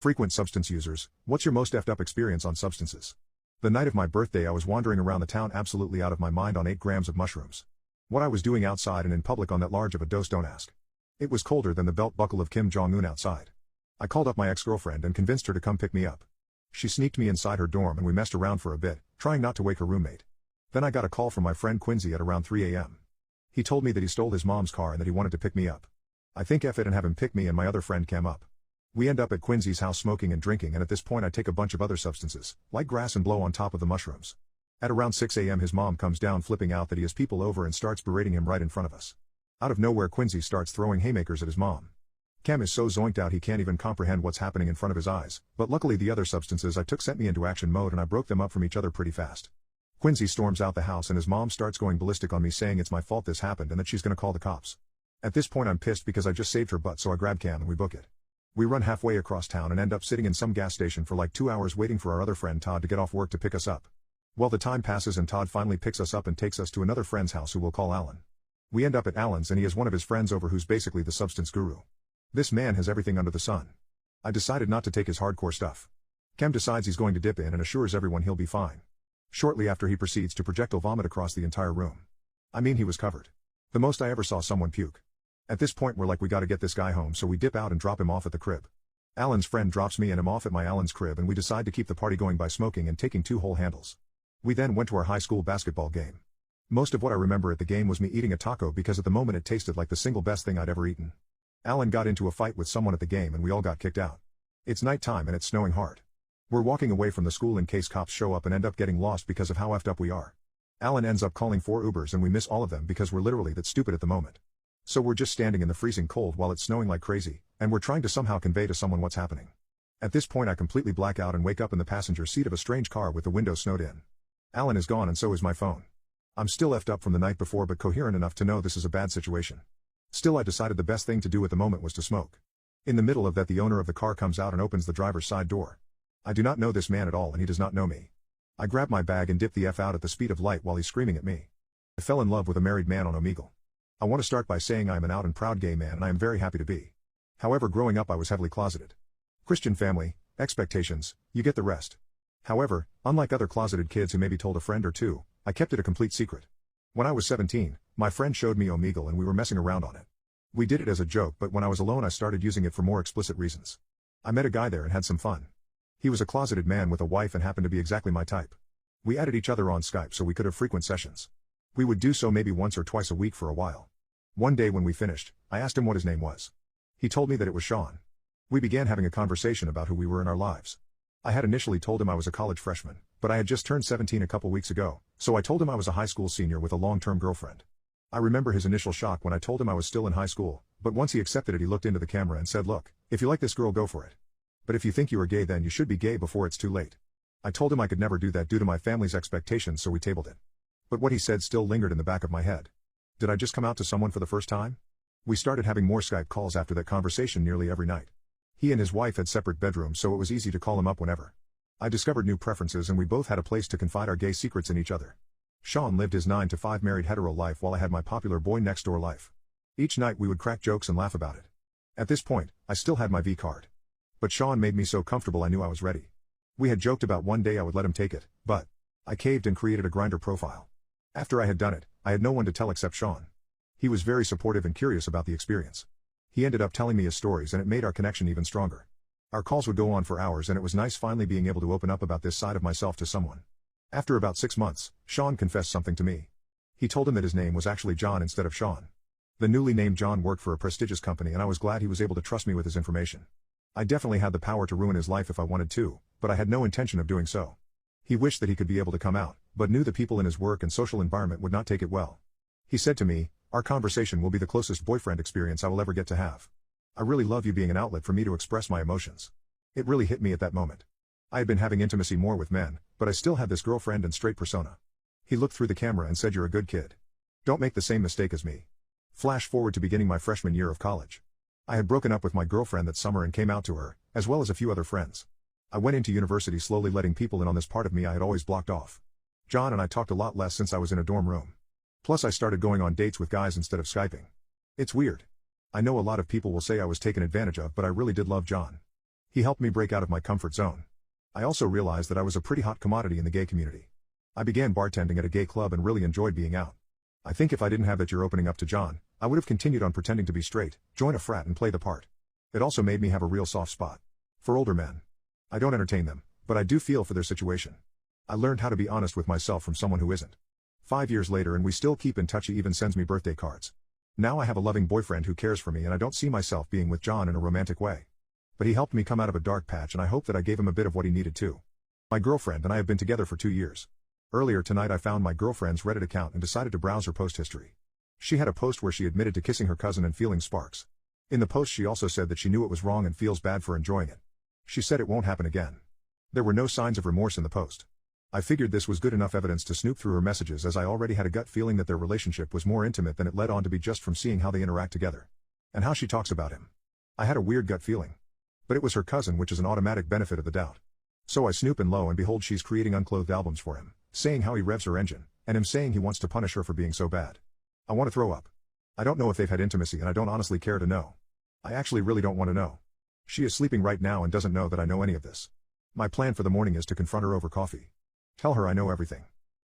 Frequent substance users, what's your most effed up experience on substances? The night of my birthday I was wandering around the town absolutely out of my mind on 8 grams of mushrooms. What I was doing outside and in public on that large of a dose don't ask. It was colder than the belt buckle of Kim Jong-un outside. I called up my ex-girlfriend and convinced her to come pick me up. She sneaked me inside her dorm and we messed around for a bit, trying not to wake her roommate. Then I got a call from my friend Quincy at around 3 a.m. He told me that he stole his mom's car and that he wanted to pick me up. I think F it and have him pick me and my other friend Cam up. We end up at Quincy's house smoking and drinking, and at this point I take a bunch of other substances, like grass, and blow on top of the mushrooms. At around 6 a.m. his mom comes down flipping out that he has people over and starts berating him right in front of us. Out of nowhere Quincy starts throwing haymakers at his mom. Cam is so zoinked out he can't even comprehend what's happening in front of his eyes, but luckily the other substances I took sent me into action mode and I broke them up from each other pretty fast. Quincy storms out the house and his mom starts going ballistic on me, saying it's my fault this happened and that she's gonna call the cops. At this point I'm pissed because I just saved her butt, so I grab Cam and we book it. We run halfway across town and end up sitting in some gas station for like 2 hours waiting for our other friend Todd to get off work to pick us up. Well, the time passes and Todd finally picks us up and takes us to another friend's house who we'll call Alan. We end up at Alan's and he has one of his friends over who's basically the substance guru. This man has everything under the sun. I decided not to take his hardcore stuff. Cam decides he's going to dip in and assures everyone he'll be fine. Shortly after he proceeds to projectile vomit across the entire room. I mean, he was covered. The most I ever saw someone puke. At this point we're like, we gotta get this guy home, so we dip out and drop him off at the crib. Alan's friend drops me and him off at my Alan's crib and we decide to keep the party going by smoking and taking 2 whole handles. We then went to our high school basketball game. Most of what I remember at the game was me eating a taco because at the moment it tasted like the single best thing I'd ever eaten. Alan got into a fight with someone at the game and we all got kicked out. It's nighttime and it's snowing hard. We're walking away from the school in case cops show up and end up getting lost because of how effed up we are. Alan ends up calling 4 Ubers and we miss all of them because we're literally that stupid at the moment. So we're just standing in the freezing cold while it's snowing like crazy, and we're trying to somehow convey to someone what's happening. At this point I completely black out and wake up in the passenger seat of a strange car with the windows snowed in. Alan is gone and so is my phone. I'm still effed up from the night before but coherent enough to know this is a bad situation. Still, I decided the best thing to do at the moment was to smoke. In the middle of that the owner of the car comes out and opens the driver's side door. I do not know this man at all and he does not know me. I grab my bag and dip the F out at the speed of light while he's screaming at me. I fell in love with a married man on Omegle. I want to start by saying I am an out and proud gay man and I am very happy to be. However, growing up I was heavily closeted. Christian family, expectations, you get the rest. However, unlike other closeted kids who maybe told a friend or two, I kept it a complete secret. When I was 17, my friend showed me Omegle and we were messing around on it. We did it as a joke, but when I was alone I started using it for more explicit reasons. I met a guy there and had some fun. He was a closeted man with a wife and happened to be exactly my type. We added each other on Skype so we could have frequent sessions. We would do so maybe once or twice a week for a while. One day when we finished, I asked him what his name was. He told me that it was Sean. We began having a conversation about who we were in our lives. I had initially told him I was a college freshman, but I had just turned 17 a couple weeks ago, so I told him I was a high school senior with a long-term girlfriend. I remember his initial shock when I told him I was still in high school, but once he accepted it he looked into the camera and said, "Look, if you like this girl, go for it. But if you think you are gay, then you should be gay before it's too late." I told him I could never do that due to my family's expectations, so we tabled it. But what he said still lingered in the back of my head. Did I just come out to someone for the first time? We started having more Skype calls after that conversation nearly every night. He and his wife had separate bedrooms, so it was easy to call him up whenever. I discovered new preferences and we both had a place to confide our gay secrets in each other. Sean lived his 9-to-5 married hetero life while I had my popular boy next door life. Each night we would crack jokes and laugh about it. At this point, I still had my V card. But Sean made me so comfortable I knew I was ready. We had joked about one day I would let him take it, but I caved and created a Grindr profile. After I had done it, I had no one to tell except Sean. He was very supportive and curious about the experience. He ended up telling me his stories and it made our connection even stronger. Our calls would go on for hours and it was nice finally being able to open up about this side of myself to someone. After about 6 months, Sean confessed something to me. He told him that his name was actually John instead of Sean. The newly named John worked for a prestigious company and I was glad he was able to trust me with his information. I definitely had the power to ruin his life if I wanted to, but I had no intention of doing so. He wished that he could be able to come out, but knew the people in his work and social environment would not take it well. He said to me, "Our conversation will be the closest boyfriend experience I will ever get to have. I really love you being an outlet for me to express my emotions." It really hit me at that moment. I had been having intimacy more with men, but I still had this girlfriend and straight persona. He looked through the camera and said, "You're a good kid. Don't make the same mistake as me." Flash forward to beginning my freshman year of college. I had broken up with my girlfriend that summer and came out to her, as well as a few other friends. I went into university slowly letting people in on this part of me I had always blocked off. John and I talked a lot less since I was in a dorm room. Plus I started going on dates with guys instead of Skyping. It's weird. I know a lot of people will say I was taken advantage of, but I really did love John. He helped me break out of my comfort zone. I also realized that I was a pretty hot commodity in the gay community. I began bartending at a gay club and really enjoyed being out. I think if I didn't have that year opening up to John, I would have continued on pretending to be straight, join a frat and play the part. It also made me have a real soft spot for older men. I don't entertain them, but I do feel for their situation. I learned how to be honest with myself from someone who isn't. 5 years later and we still keep in touch. He even sends me birthday cards. Now I have a loving boyfriend who cares for me and I don't see myself being with John in a romantic way. But he helped me come out of a dark patch and I hope that I gave him a bit of what he needed too. My girlfriend and I have been together for 2 years. Earlier tonight I found my girlfriend's Reddit account and decided to browse her post history. She had a post where she admitted to kissing her cousin and feeling sparks. In the post she also said that she knew it was wrong and feels bad for enjoying it. She said it won't happen again. There were no signs of remorse in the post. I figured this was good enough evidence to snoop through her messages as I already had a gut feeling that their relationship was more intimate than it led on to be just from seeing how they interact together. And how she talks about him. I had a weird gut feeling. But it was her cousin, which is an automatic benefit of the doubt. So I snoop and lo and behold she's creating unclothed albums for him, saying how he revs her engine, and him saying he wants to punish her for being so bad. I want to throw up. I don't know if they've had intimacy and I don't honestly care to know. I actually really don't want to know. She is sleeping right now and doesn't know that I know any of this. My plan for the morning is to confront her over coffee. Tell her I know everything.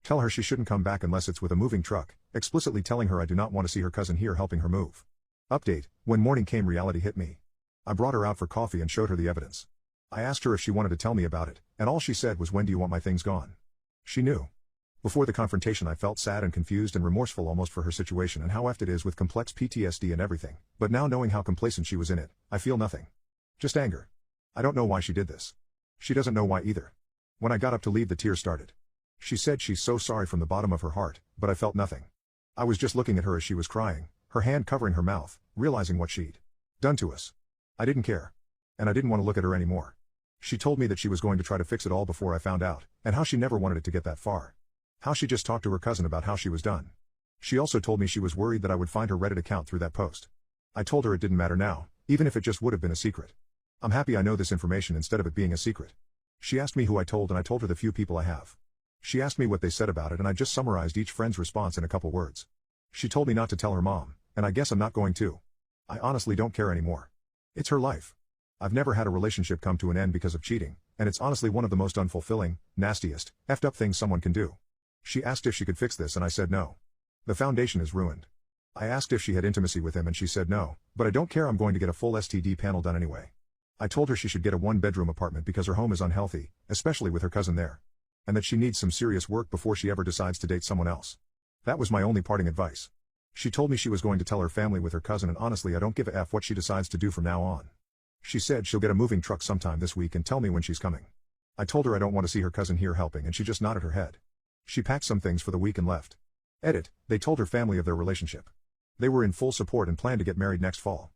Tell her she shouldn't come back unless it's with a moving truck, explicitly telling her I do not want to see her cousin here helping her move. Update: when morning came, reality hit me. I brought her out for coffee and showed her the evidence. I asked her if she wanted to tell me about it, and all she said was, "When do you want my things gone?" She knew. Before the confrontation I felt sad and confused and remorseful almost for her situation and how effed it is with complex PTSD and everything, but now knowing how complacent she was in it, I feel nothing. Just anger. I don't know why she did this. She doesn't know why either. When I got up to leave the tears started. She said she's so sorry from the bottom of her heart, but I felt nothing. I was just looking at her as she was crying, her hand covering her mouth, realizing what she'd done to us. I didn't care. And I didn't want to look at her anymore. She told me that she was going to try to fix it all before I found out, and how she never wanted it to get that far. How she just talked to her cousin about how she was done. She also told me she was worried that I would find her Reddit account through that post. I told her it didn't matter now, even if it just would have been a secret. I'm happy I know this information instead of it being a secret. She asked me who I told and I told her the few people I have. She asked me what they said about it and I just summarized each friend's response in a couple words. She told me not to tell her mom, and I guess I'm not going to. I honestly don't care anymore. It's her life. I've never had a relationship come to an end because of cheating, and it's honestly one of the most unfulfilling, nastiest, effed up things someone can do. She asked if she could fix this and I said no. The foundation is ruined. I asked if she had intimacy with him and she said no, but I don't care, I'm going to get a full STD panel done anyway. I told her she should get a 1-bedroom apartment because her home is unhealthy, especially with her cousin there. And that she needs some serious work before she ever decides to date someone else. That was my only parting advice. She told me she was going to tell her family with her cousin, and honestly I don't give a F what she decides to do from now on. She said she'll get a moving truck sometime this week and tell me when she's coming. I told her I don't want to see her cousin here helping and she just nodded her head. She packed some things for the week and left. Edit: they told her family of their relationship. They were in full support and planned to get married next fall.